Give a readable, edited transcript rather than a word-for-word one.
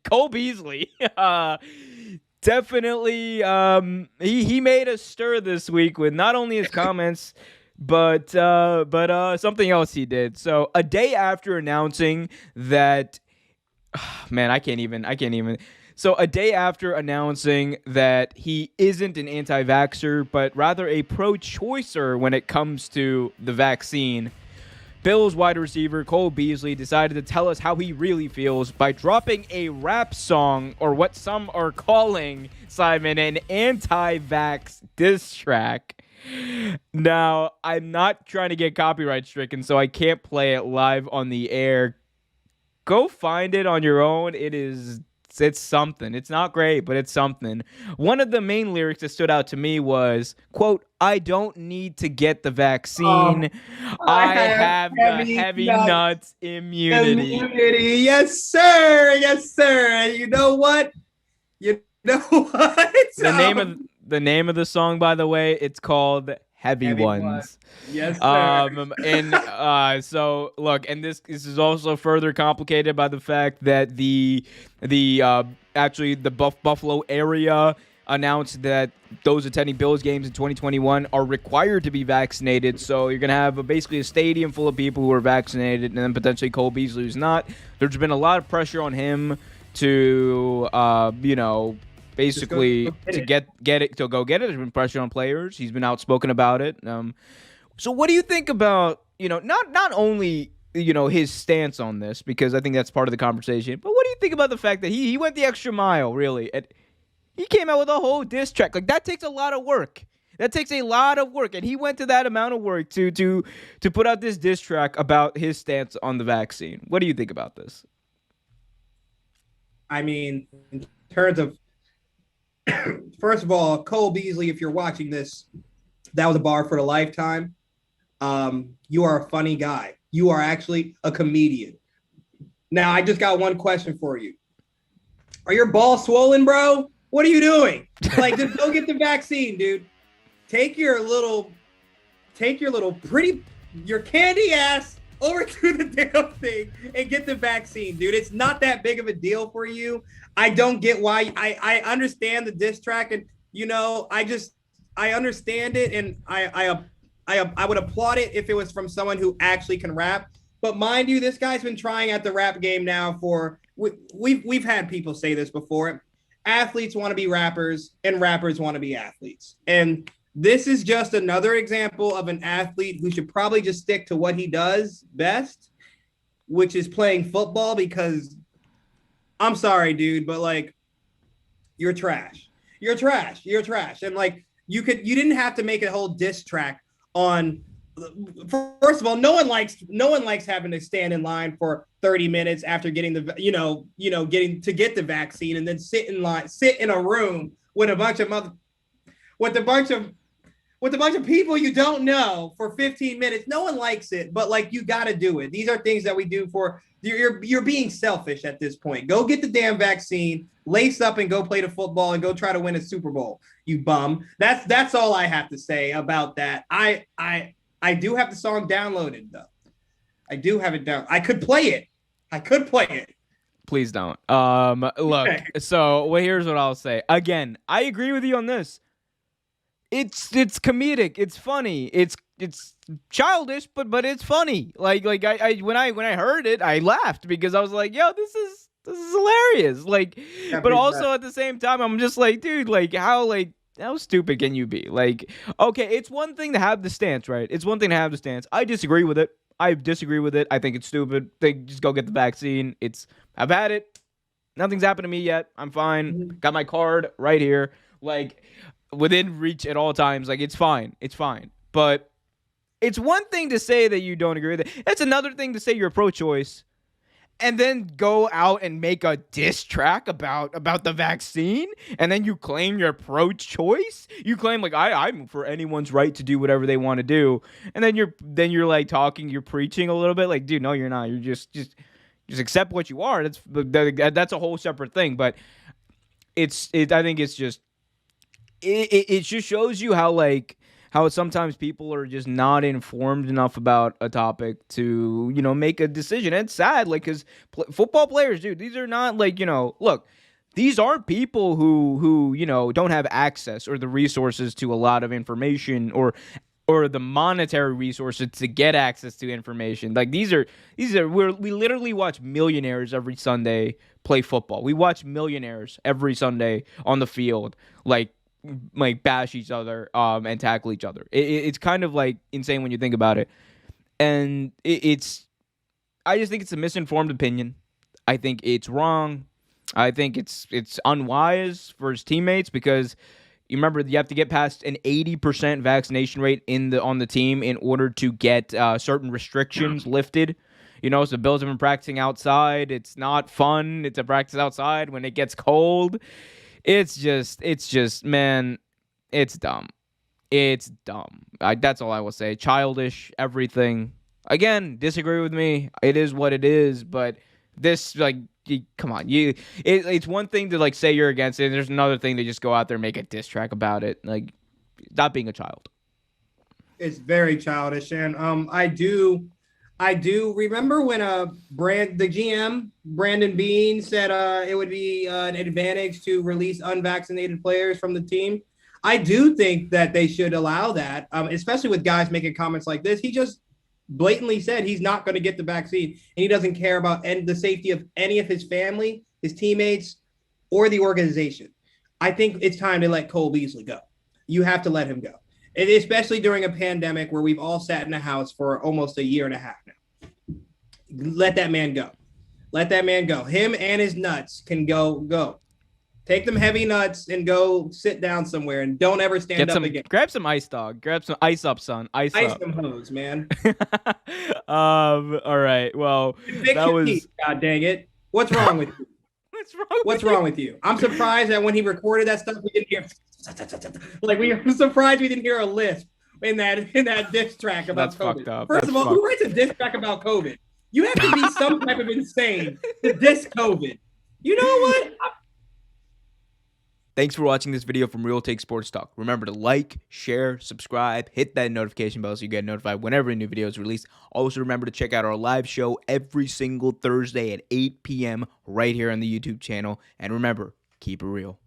Cole Beasley. Definitely, he made a stir this week with not only his comments, but something else he did. So a day after announcing that, man, I can't even. So a day after announcing that he isn't an anti-vaxxer, but rather a pro-choicer when it comes to the vaccine, Bills wide receiver Cole Beasley decided to tell us how he really feels by dropping a rap song, or what some are calling, Simon, an anti-vax diss track. Now, I'm not trying to get copyright stricken, so I can't play it live on the air. Go find it on your own. It's something. It's not great, but it's something. One of the main lyrics that stood out to me was, quote, "I don't need to get the Oh, vaccine. I I have have the heavy heavy nuts nuts immunity." immunity. Yes, sir. Yes, sir. And you know what? You know what? The name of the name of the song, by the way, it's called Heavy Heavy one. Ones. Yes, sir. So look, and this is also further complicated by the fact that the actually the Buffalo area announced that those attending Bills games in 2021 are required to be vaccinated. So you're gonna have basically a stadium full of people who are vaccinated, and then potentially Cole Beasley who's not. There's been a lot of pressure on him to Just go basically get to it. get it to go get it. There's been pressure on players. He's been outspoken about it. So what do you think about, not only his stance on this, because I think that's part of the conversation, but what do you think about the fact that he went the extra mile, really? And he came out with a whole diss track. Like, that takes a lot of work. That takes a lot of work, and he went to that amount of work to put out this diss track about his stance on the vaccine. What do you think about this? I mean, in terms of, first of all, Cole Beasley, if you're watching this, that was a bar for the lifetime. You are a funny guy. You are actually a comedian. Now, I just got one question for you. Are your balls swollen, bro? What are you doing? Like, just go get the vaccine, dude. Take your little, pretty, your candy ass over to the damn thing and get the vaccine, dude. It's not that big of a deal for you. I don't get why. I understand the diss track, and I understand it, and I would applaud it if it was from someone who actually can rap. But mind you, this guy's been trying at the rap game now for we've had people say this before. Athletes want to be rappers, and rappers want to be athletes. And this is just another example of an athlete who should probably just stick to what he does best, which is playing football. Because I'm sorry, dude, but like, you're trash. You're trash. You're trash. And like, you didn't have to make a whole diss track on. First of all, no one likes having to stand in line for 30 minutes after getting the getting to get the vaccine, and then sit in a room with a bunch of people you don't know for 15 minutes. No one likes it, but like, you got to do it. These are things that we do for you're being selfish at this point. Go get the damn vaccine, lace up, and go play the football and go try to win a Super Bowl, you bum. That's all I have to say about that. I do have the song downloaded though. I do have it down. I could play it. Please don't. Look. So, well, here's what I'll say. Again, I agree with you on this. It's comedic. It's funny. It's childish, but it's funny. Like I when I heard it, I laughed because I was like, yo, this is hilarious. Like, but also at the same time, I'm just like, dude, how stupid can you be? Like, okay, it's one thing to have the stance, right? It's one thing to have the stance. I disagree with it. I disagree with it. I think it's stupid. Just go get the vaccine. I've had it. Nothing's happened to me yet. I'm fine. Got my card right here. Like, within reach at all times. Like, it's fine. It's fine. But it's one thing to say that you don't agree with it. It's another thing to say you're pro-choice and then go out and make a diss track about the vaccine, and then you claim you're pro-choice. You claim like I'm for anyone's right to do whatever they want to do, and then you're like talking, you're preaching a little bit. Like, dude, no, you're not. You're just accept what you are. That's a whole separate thing. But I think it's just it just shows you how, like, how sometimes people are just not informed enough about a topic to, make a decision. And it's sad, like, because football players, dude, these are not like, look, these aren't people who don't have access or the resources to a lot of information or the monetary resources to get access to information. Like we literally watch millionaires every Sunday play football. We watch millionaires every Sunday on the field, like bash each other and tackle each other. It's kind of like insane when you think about it. And I just think it's a misinformed opinion. I think it's wrong. I think it's unwise for his teammates because you remember you have to get past an 80% vaccination rate on the team in order to get certain restrictions lifted. So the Bills have been practicing outside. It's not fun to practice outside when it gets cold. It's just, man, it's dumb. It's dumb. That's all I will say. Childish, everything. Again, disagree with me. It is what it is, but this, come on. It's one thing to, say you're against it, and there's another thing to just go out there and make a diss track about it. Stop being a child. It's very childish, and I do remember when the GM Brandon Beane said it would be an advantage to release unvaccinated players from the team. I do think that they should allow that, especially with guys making comments like this. He just blatantly said he's not going to get the vaccine, and he doesn't care about the safety of any of his family, his teammates, or the organization. I think it's time to let Cole Beasley go. You have to let him go. And especially during a pandemic where we've all sat in a house for almost a year and a half now. Let that man go. Let that man go. Him and his nuts can go. Take them heavy nuts and go sit down somewhere and don't ever stand up again. Grab some ice, dog. Grab some ice up, son. Ice up. Some hose, man. All right. Well, that was. Teeth, God dang it. What's wrong with you? What's wrong with you? I'm surprised that when he recorded that stuff, we didn't hear. We were surprised we didn't hear a lisp in that diss track about That's COVID. Fucked up. First of all, who writes a diss track about COVID? You have to be some type of insane to diss COVID. You know what? Thanks for watching this video from Real Take Sports Talk. Remember to like, share, subscribe, hit that notification bell so you get notified whenever a new video is released. Also, remember to check out our live show every single Thursday at 8 p.m. right here on the YouTube channel. And remember, keep it real.